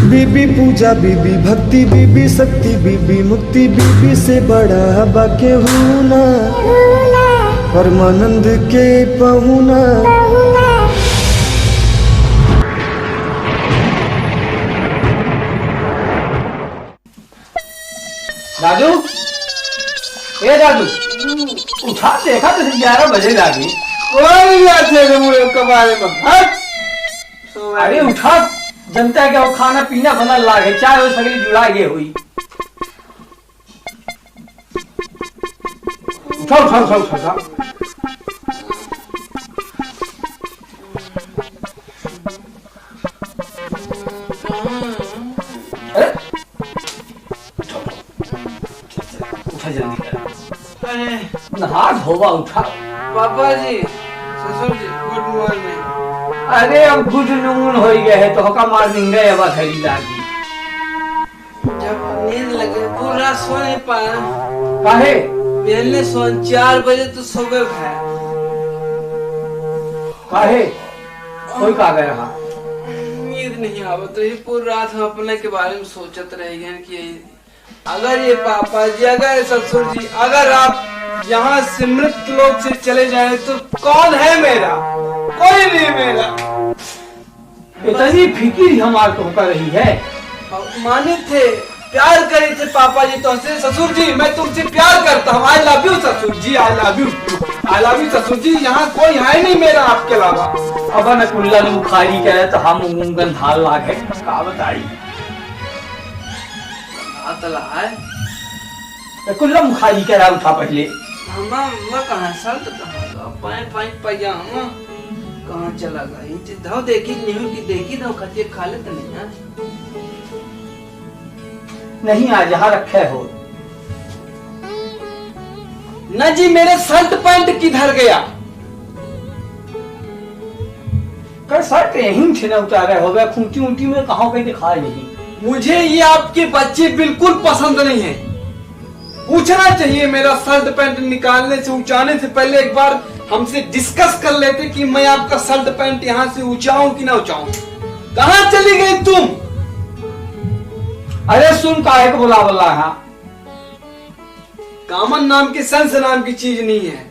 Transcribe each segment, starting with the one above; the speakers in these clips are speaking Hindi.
बीबी पूजा, बीबी भक्ति, बीबी शक्ति, बीबी मुक्ति, बीबी से बड़ा बाके हूना, परमानंद के पहुना। दादू, ए दादू, उठा देखा तो 11 बजे लागी। कोई बात है मुझे कबारे में हट। अरे उठा, जनता है क्या वो खाना पीना बना लागे, चाय हो सगली जुड़ा गए हुई। उठा उठा उठा उठा उठा। अरे उठा जल्दी कर। नहा धोबा उठा। पापा जी, ससुर जी, गुड मॉर्निंग। अरे अब गुड नून हो गए है तो हका मॉर्निंग गए अब खरी लागी। जब नींद लगे पूरा सो नहीं पाया। काहे? पहले सो 4 बजे तो सो गए भाई। काहे? कोई का गया रहा? नींद नहीं आवा तो ये पूरी रात हम अपने के बारे में सोचत रह गए कि अगर ये पापा जी, अगर ससुर जी, अगर आप यहाँ से मृत लोक से चले जाए तो कौन है मेरा? कोई नहीं मेरा। इतनी फिक्र हमारे को कर रही है। माने थे, प्यार करे थे पापा जी तुमसे। ससुर जी, मैं तुमसे प्यार करता हूँ। आई लव यू ससुर जी, I love you, I love you ससुर जी। यहाँ कोई है नहीं मेरा आपके अलावा। अब न कुल्ला ने बुखारी करे तो हम मुंगन धाल लागे का बताई। अतला है कुल्ला बुखारी करा उठा पहले। हम कहाँ शर्ट कहाँ पैंट पैजामा कहाँ चला गया? धाव देखी नहीं की देखी धाव खतिए खा लेते नहीं है। नहीं आ जहाँ रखे हो न जी, मेरे शर्ट पैंट किधर गया? कर शर्ट यहीं से न उतारे हो गया। खूंटी ऊंटी में कहाँ कहीं दिखाई नहीं। मुझे ये आपके बच्चे बिल्कुल पसंद नहीं है। पूछना चाहिए मेरा शर्ट पैंट निकालने से ऊंचाने से पहले एक बार हमसे डिस्कस कर लेते कि मैं आपका शर्ट पैंट यहाँ से ऊंचाऊं कि ना ऊंचाऊं। कहाँ चली गई तुम? अरे सुन काहे को बुला बोला है? कामन नाम की, सेंस नाम की चीज नहीं है।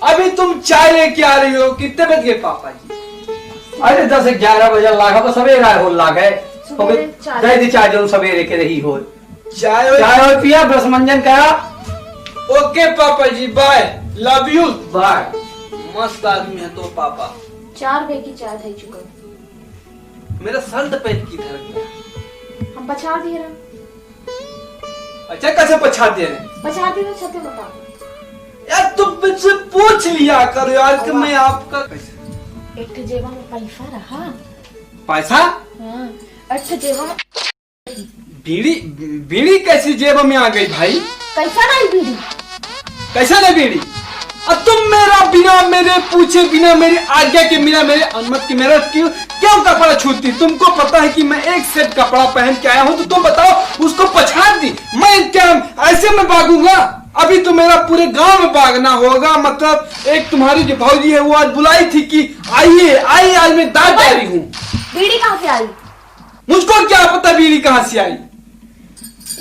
अभी तुम चाय लेके आ रही हो, कितने बज गए पापा जी? अरे 10-11 बजे लागा बस सवेरा हो लागे। दे चाय जो सवेरे के रही हो। चाय और पिया, ब्रश मंजन करा। ओके पापा जी, बाय, लव यू, बाय। मस्त आदमी है तो पापा। 4 बजे की चाय थी चुका। मेरा शर्ट पैंट किधर गया? हम पछा दिए रहे। अच्छा कैसे पछा दे रहे? पछा दिए छते बता यार तुम मुझसे पूछ लिया करो यार कि मैं आपका एक जेबा में पैसा रहा। पैसा? हाँ, अच्छा जेबा में बीड़ी। बीड़ी कैसी जेब में आ गई भाई? कैसा नहीं बीड़ी? कैसा नहीं बीड़ी? और तुम मेरा बिना मेरे पूछे, बिना मेरी आज्ञा के, बिना मेरे अनुमति के मेरा क्यों कपड़ा छूती? तुमको पता है कि मैं एक सेट कपड़ा पहन के आया हूँ तो तुम बताओ उसको पछाड़ दी। मैं क्या ऐसे में भागूंगा? अभी तो मेरा पूरे गांव में भागना होगा। मतलब एक तुम्हारी जो भौजी है वो आज बुलाई थी कि आइए आइए, आज मैं दांत जा रही हूँ। बीड़ी कहाँ से आई? मुझको क्या पता बीड़ी कहाँ से आई?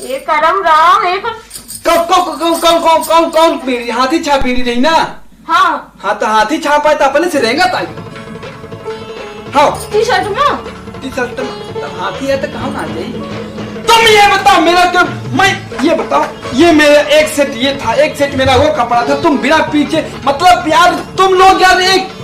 ये करम राम एक कौन बीड़ी? हाथी छाप बीड़ी नहीं ना? हाँ तो हाथी छाप है तो अपने से रहेगा ताई। हाँ टी शर्ट में हाथी है तो कहाँ आ जाए? तुम ये बताओ मेरा क्यों? मैं ये बताओ, ये मेरा एक सेट ये था, एक सेट मेरा वो कपड़ा था। तुम बिना पीछे, मतलब यार तुम लोग यार एक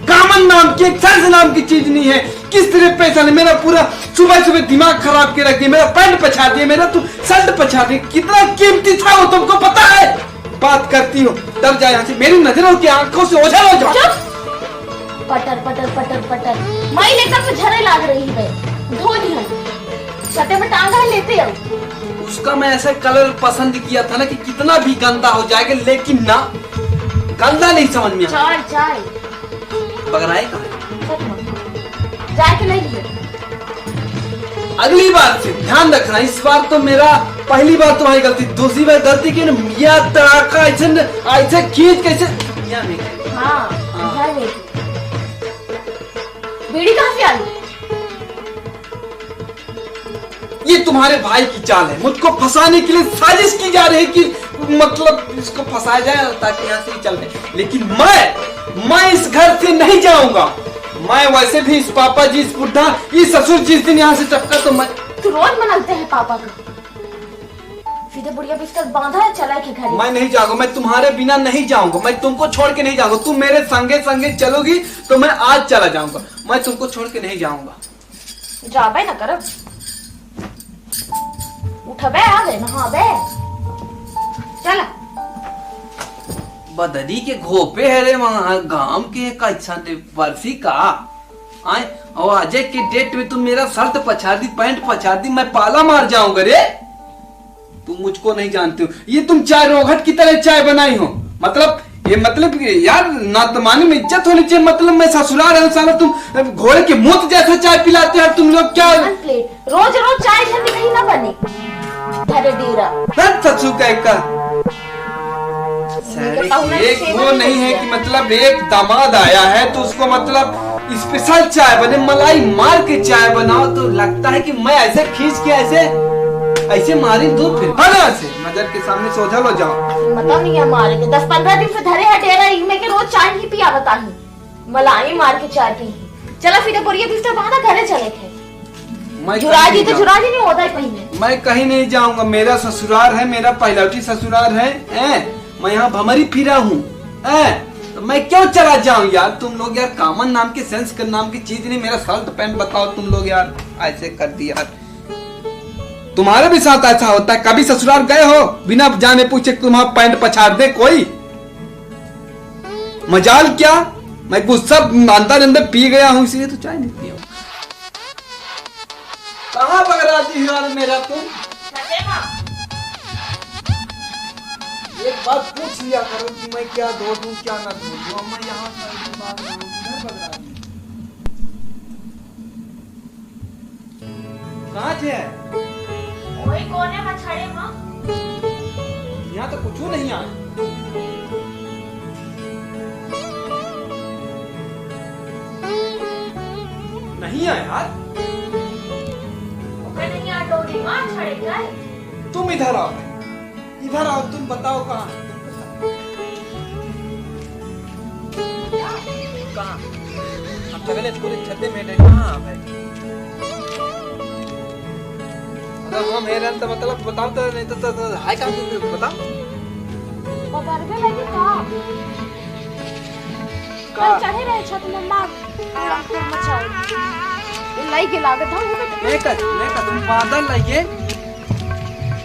कामन नाम की, एक सेंस नाम की चीज नहीं है। किस तरह पैसा नहीं? मेरा पूरा सुबह सुबह दिमाग खराब के रख दिया। मेरा पैंट पछा दिया, मेरा तुम शर्ट पछा दिया। कितना कीमती था वो तुमको पता है? बात करती हो तब जाए यहाँ से। मेरी नजरों की आंखों से ओझल हो जाओ। पटर पटर पटर पटर मैं लेकर से झरे लाग रही है। धोनी है छते में टांगा लेते हो। उसका मैं ऐसा कलर पसंद किया था ना कि कितना भी गंदा हो जाएगा, लेकिन ना गंदा नहीं समझ में। चाय चाय बगराई का जाए के नहीं है। अगली बार से ध्यान रखना। इस बार तो मेरा पहली बार तुम्हारी गलती, दूसरी बार गलती की ना मियाँ तड़ाका ऐसे खींच कैसे हाँ, घर में बीड़ी कहाँ से आई? ये तुम्हारे भाई की चाल है, मुझको फंसाने के लिए साजिश की जा रही है कि मतलब इसको फंसाया जाए ताकि यहाँ से चल जाए। लेकिन मैं इस घर से नहीं जाऊंगा। मैं वैसे भी इस पापा जी, इस बुढ़ा, इस ससुर जिस दिन यहाँ से टपका तो मैं तू रोज मनाते हैं पापा को। सीधे बुढ़िया बिस्तर बांधा है, चला के घर। मैं नहीं जाऊंगा, मैं तुम्हारे बिना नहीं जाऊंगा, मैं तुमको छोड़ के नहीं जाऊंगा। तुम मेरे संगे संगे चलोगी तो मैं आज चला जाऊंगा, मैं तुमको छोड़ के नहीं जाऊंगा। जाबे ना करब, उठबे आ गए नहाबे, चला। बदरी के घोपे है रे वहाँ गांव के कैसा बरसी का आए, और आज के डेट में तुम मेरा शर्ट पछाड़ दी, पैंट पछाड़ दी, मैं पाला मार जाऊंगा रे। तुम मुझको नहीं जानते हो, ये तुम चाय रोघट की तरह चाय बनाई हो। मतलब ये मतलब यार नातमानी में इज्जत होनी चाहिए। मतलब मैं ससुराल है साला, तुम घोड़े के मुंह जैसा चाय पिलाते हो तुम लोग। क्या रोज रोज चाय ठंडी नहीं ना बनी धरे डेरा ससु का एक वो नहीं है कि मतलब एक दामाद आया है तो उसको मतलब स्पेशल चाय बने, मलाई मार के चाय बनाओ तो लगता है कि मैं ऐसे खींच के ऐसे मारी दूर फिर से नजर के सामने सोझा लो जाओ। मतलब नहीं है मारे के 10-15 दिन से धरे है डेरा में के रोज चाय नहीं पिया बताही, मलाई मार के चाय पी। चला फिर बुढ़िया बिस्तर बांधा घरे चले थे। जुराजी तो जुराजी नहीं होता है पहले। मैं कहीं नहीं जाऊंगा, मेरा ससुराल है, मेरा पहलौठी ससुराल है। मैं यहाँ भमरी फिरा हूँ, तो मैं क्यों चला जाऊं यार। तुम लोग यार कॉमन नाम के सेंस के नाम की चीज नहीं। मेरा शर्ट पैंट बताओ तुम लोग यार, ऐसे कर दिया यार। तुम्हारे भी साथ ऐसा होता है? कभी ससुराल गए हो बिना जाने पूछे तुम्हारा पैंट पछाड़ दे कोई? मजाल क्या, मैं गुस्सा अंदर पी गया हूँ इसलिए तो चाय नहीं पिया। कहाँ पकड़ाती हो यार मेरा तुम? एक बात पूछ लिया करो कि मैं क्या धो दूं क्या ना धो दूं। मैं यहाँ कहाँ थे? वही कोने में छड़े मां। यहाँ तो कुछ नहीं आया। नहीं आया यार। नहीं आ डोरी मां छड़े गए। तुम इधर आओ, इधर आओ, तुम बताओ कहाँ? कहाँ? हम तो गले पूरे छत्ते में कहाँ है? अगर हम हेरन तो मतलब बताओ तो, नहीं तो हाय काम तुम बताओ। पकड़ के लेके कहाँ? कल चढ़े रहे छत में माँ पूरा मचाई। लाई के लागत हम मैं तुम बादल लाइए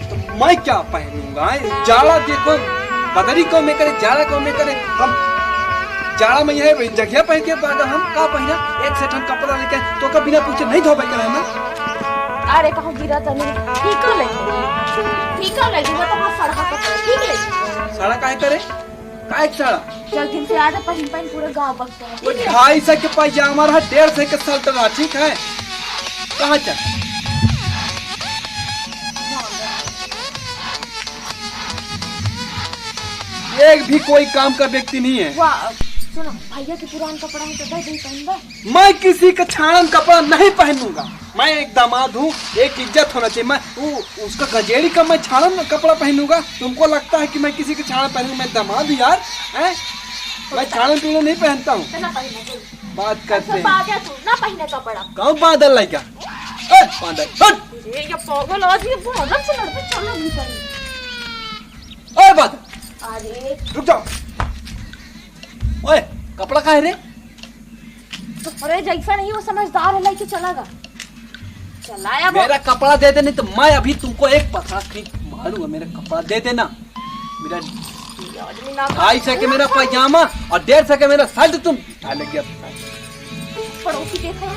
तो मैं क्या पहनूंगा? जाड़ा देखो, बदरी को मैं करे, जाड़ा को मैं करे। हम जाड़ा में यह जगह पहन के हम का पहना एक सेट हम कपड़ा लेके तो कभी बिना पूछे नहीं धोबे करे ना। अरे कहूँ गिरा तो नहीं ठीक लगी वो तो मैं सड़का पे ठीक है। सड़ा काहे करे? काहे सड़ा? चल दिन से आधा पहन पूरे गांव बकता है। 250 के पैजामा रहा, 150 के शर्ट रहा, ठीक है? कहाँ चल? एक भी कोई काम का व्यक्ति नहीं है। सुनो भैया के पुरान कपड़ा है तो दे पहन दे। मैं किसी का छाड़न कपड़ा नहीं पहनूंगा। मैं एक दामाद हूँ, एक इज्जत होना चाहिए। मैं उसका गजेड़ी का मैं छाड़न कपड़ा पहनूंगा? तुमको लगता है कि मैं किसी का छाड़न पहनूंगा? मैं दामाद हूँ यार, हैं? मैं छाड़न पीड़न नहीं पहनता हूँ। बात करते हैं ना पहने कपड़ा। कौन बादल लाएगा? बादल ये पागल आदमी बहुत से लड़के चलना नहीं चाहिए। ओए बादल, अरे रुक जाओ। ओए कपड़ा कहाँ है रे? तो अरे जैसा नहीं वो समझदार है लेके चलागा। चलाया मेरा कपड़ा दे दे, नहीं तो मैं अभी तुमको एक पथरा खींच मारूंगा। मेरा कपड़ा दे देना। मेरा 250 के मेरा पैजामा और 150 के मेरा शर्ट तुम डालेंगे। पड़ोसी देखा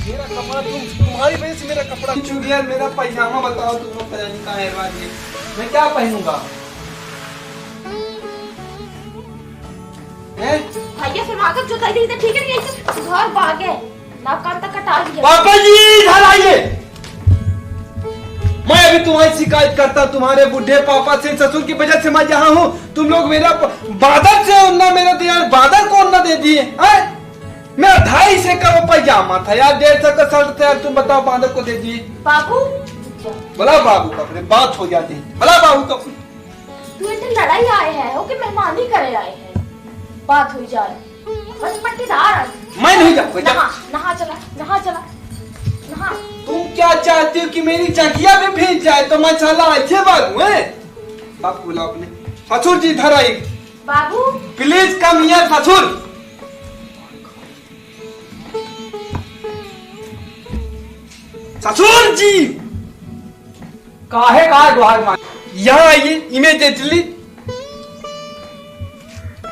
मेरा कपड़ा तुम्हारी वजह से मेरा कपड़ा चुरिया, मेरा पैजामा बताओ तुमको पता नहीं कहाँ है। मैं क्या पहनूंगा? भैया फिर आकर जो कही थी ठीक है नहीं ऐसे घर भागे ना कान तक कटा दिया। पापा जी इधर आइए। मैं अभी तुम्हारी शिकायत करता तुम्हारे बुढ़े पापा से, ससुर की वजह से मैं यहाँ हूँ। तुम लोग मेरा बादल से ना मेरा दिया, बादल को ना दे दिए। मेरा 250 का वो पैजामा था यार, 150 का शर्ट था यार, तुम बताओ बांधव को दे दिए। बाबू बोला बाबू का अपने बात हो जाती है, बोला बाबू का। तू इतनी लड़ाई आए हैं हो कि मेहमानी करे आए हैं, बात हुई जा रही बस पट्टीदार। मैं नहीं जाऊंगा। नहा चला, नहा चला, नहा। तुम क्या चाहती हो कि मेरी जंघिया भी भीग जाए तो मैं साला ऐसे बागू है? बाप बोला अपने ससुर जी इधर आई। बाबू प्लीज कम हियर ससुर। ससुर जी काहे का गुहार मान यहाँ आइए इमीडिएटली।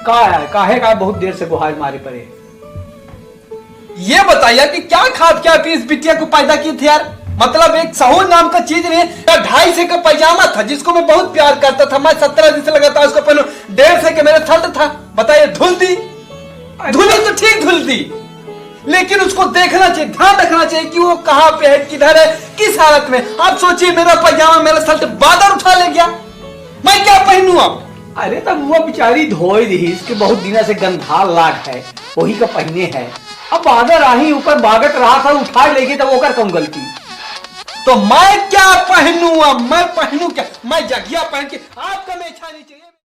काहे का बहुत देर से गुहार मारे पड़े। ये बताइए कि क्या खाद क्या पी इस बिटिया को पैदा किए थे यार? मतलब एक सहूर नाम का चीज नहीं, 250 का पैजामा था जिसको मैं बहुत प्यार करता था, मैं 17 दिन से लगाता उसको पहनूं, 150 का मेरा शर्ट था, बताइए धुल दी? धुली तो ठीक धुल दी, लेकिन उसको देखना चाहिए, ध्यान रखना चाहिए कि वो कहाँ पे है, किधर है, किस हालत में। आप सोचिए मेरा पैजामा मेरा शर्ट बादल उठा ले गया, मैं क्या पहनूं अब? अरे तब वो बेचारी धोई दी, इसके बहुत दिनों से गंधा लाग है, वही का पहने है। अब बादर आही ऊपर बागत रहा था, उठा लेगी तब ओकर कम गलती। तो मैं क्या पहनूं अब? मैं पहनूं क्या? मैं जगिया पहन के आपका मैं इच्छा नहीं चाहिए।